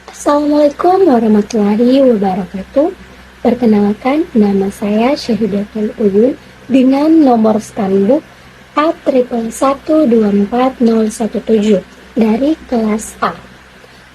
Assalamualaikum warahmatullahi wabarakatuh. Perkenalkan, nama saya Syahidatul Uyun dengan nomor stambuk A1112417 dari kelas A.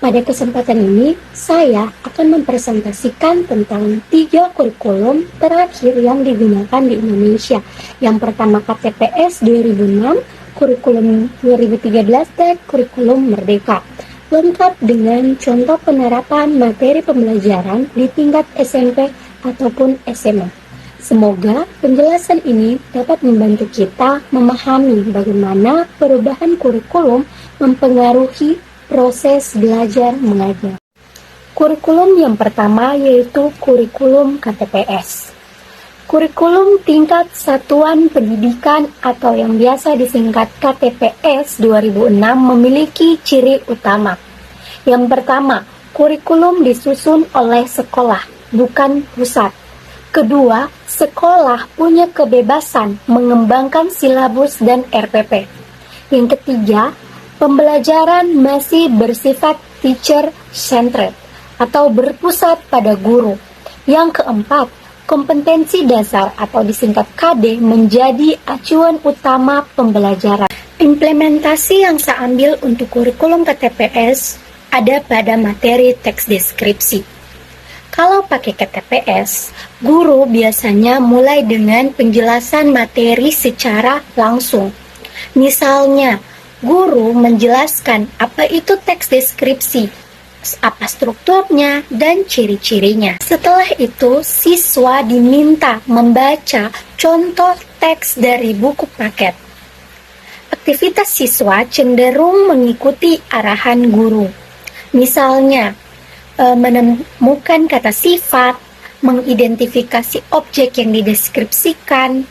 Pada kesempatan ini, saya akan mempresentasikan tentang 3 kurikulum terakhir yang digunakan di Indonesia. Yang pertama KTPS 2006, kurikulum 2013, dan kurikulum Merdeka. Lengkap dengan contoh penerapan materi pembelajaran di tingkat SMP ataupun SMA. Semoga penjelasan ini dapat membantu kita memahami bagaimana perubahan kurikulum mempengaruhi proses belajar mengajar. Kurikulum yang pertama yaitu kurikulum KTPS. Kurikulum tingkat satuan pendidikan atau yang biasa disingkat KTPS 2006 memiliki ciri utama. Yang pertama, kurikulum disusun oleh sekolah, bukan pusat. Kedua, sekolah punya kebebasan mengembangkan silabus dan RPP. Yang ketiga, pembelajaran masih bersifat teacher-centered atau berpusat pada guru. Yang keempat, kompetensi dasar atau disingkat KD menjadi acuan utama pembelajaran. Implementasi yang saya ambil untuk kurikulum KTPS ada pada materi teks deskripsi. Kalau pakai KTPS, guru biasanya mulai dengan penjelasan materi secara langsung. Misalnya, guru menjelaskan apa itu teks deskripsi, apa strukturnya, dan ciri-cirinya. Setelah itu, siswa diminta membaca contoh teks dari buku paket. Aktivitas siswa cenderung mengikuti arahan guru. Misalnya, menemukan kata sifat, mengidentifikasi objek yang dideskripsikan,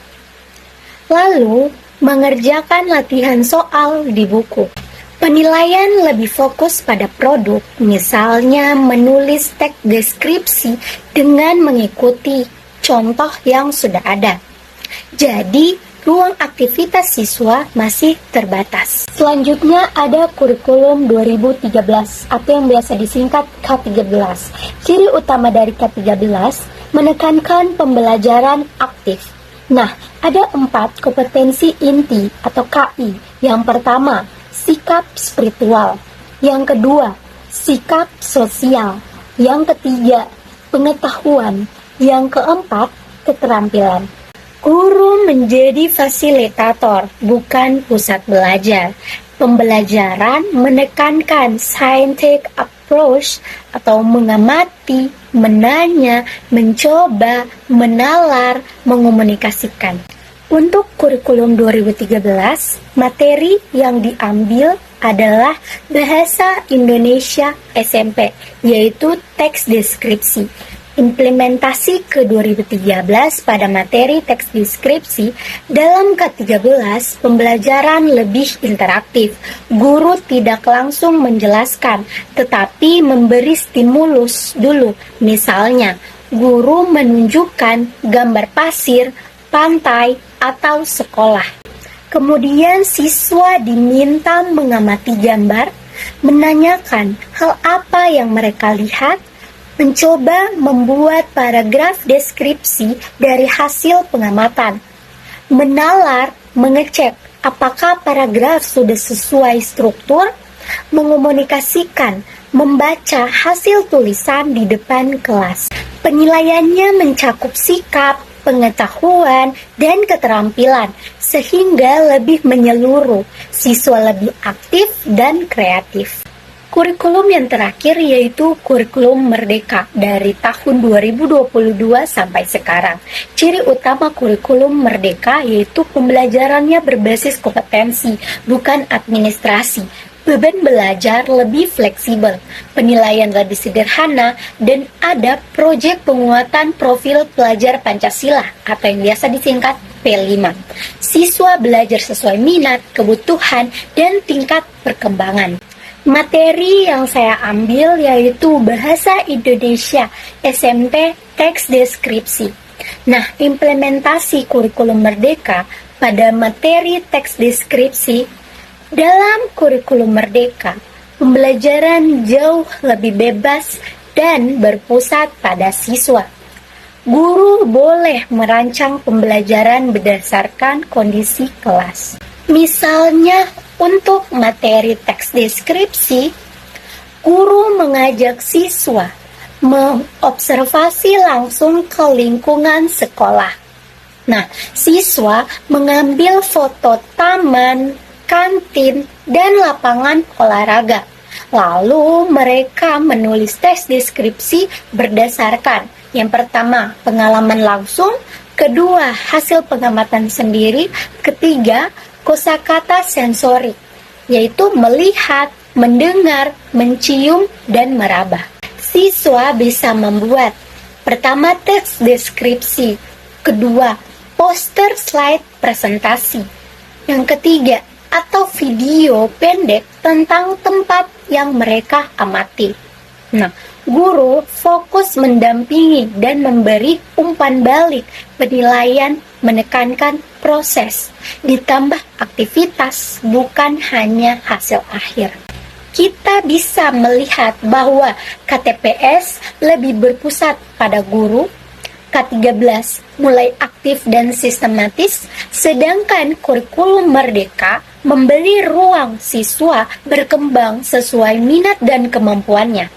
lalu mengerjakan latihan soal di buku. Penilaian lebih fokus pada produk, misalnya menulis teks deskripsi dengan mengikuti contoh yang sudah ada. Jadi, ruang aktivitas siswa masih terbatas. Selanjutnya ada kurikulum 2013 atau yang biasa disingkat K13. Ciri utama dari K13 menekankan pembelajaran aktif. Nah, ada 4 kompetensi inti atau KI. Yang pertama, sikap spiritual. Yang kedua, sikap sosial. Yang ketiga, pengetahuan. Yang keempat, keterampilan. Guru menjadi fasilitator, bukan pusat belajar. Pembelajaran menekankan scientific approach atau mengamati, menanya, mencoba, menalar, mengomunikasikan. Untuk kurikulum 2013, materi yang diambil adalah Bahasa Indonesia SMP, yaitu teks deskripsi. Implementasi ke 2013 pada materi teks deskripsi, dalam K13 pembelajaran lebih interaktif. Guru tidak langsung menjelaskan, tetapi memberi stimulus dulu. Misalnya, guru menunjukkan gambar pasir, pantai, atau sekolah. Kemudian siswa diminta mengamati gambar, menanyakan hal apa yang mereka lihat, mencoba membuat paragraf deskripsi dari hasil pengamatan, menalar, mengecek apakah paragraf sudah sesuai struktur, mengomunikasikan, membaca hasil tulisan di depan kelas. Penilaiannya mencakup sikap, pengetahuan, dan keterampilan, sehingga lebih menyeluruh, siswa lebih aktif dan kreatif. Kurikulum yang terakhir yaitu kurikulum Merdeka dari tahun 2022 sampai sekarang. Ciri utama kurikulum Merdeka yaitu pembelajarannya berbasis kompetensi, bukan administrasi. Beban belajar lebih fleksibel, penilaian lebih sederhana, dan ada proyek penguatan profil pelajar Pancasila atau yang biasa disingkat P5. Siswa belajar sesuai minat, kebutuhan, dan tingkat perkembangan. Materi yang saya ambil yaitu Bahasa Indonesia SMP teks deskripsi. Nah, implementasi kurikulum Merdeka pada materi teks deskripsi dalam kurikulum Merdeka Pembelajaran jauh lebih bebas dan berpusat pada siswa. Guru boleh merancang pembelajaran berdasarkan kondisi kelas. Misalnya, untuk materi teks deskripsi, guru mengajak siswa mengobservasi langsung ke lingkungan sekolah. Nah, siswa mengambil foto taman, kantin, dan lapangan olahraga. Lalu mereka menulis teks deskripsi berdasarkan yang pertama, pengalaman langsung, kedua, hasil pengamatan sendiri, ketiga, kosakata sensorik, yaitu melihat, mendengar, mencium, dan meraba. Siswa bisa membuat pertama teks deskripsi, kedua poster slide presentasi, yang ketiga atau video pendek tentang tempat yang mereka amati. Nah, guru fokus mendampingi dan memberi umpan balik, penilaian menekankan proses, ditambah aktivitas bukan hanya hasil akhir. Kita bisa melihat bahwa KTPS lebih berpusat pada guru, K13 mulai aktif dan sistematis, sedangkan kurikulum Merdeka memberi ruang siswa berkembang sesuai minat dan kemampuannya.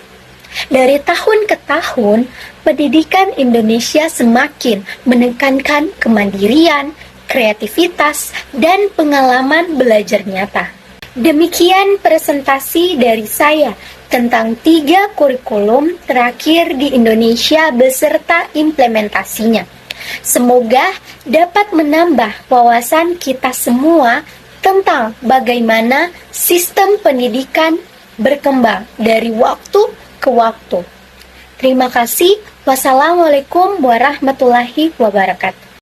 Dari tahun ke tahun, pendidikan Indonesia semakin menekankan kemandirian, kreativitas, dan pengalaman belajar nyata. Demikian presentasi dari saya tentang 3 kurikulum terakhir di Indonesia beserta implementasinya. Semoga dapat menambah wawasan kita semua tentang bagaimana sistem pendidikan berkembang dari waktu ke waktu. Terima kasih. Wassalamualaikum warahmatullahi wabarakatuh.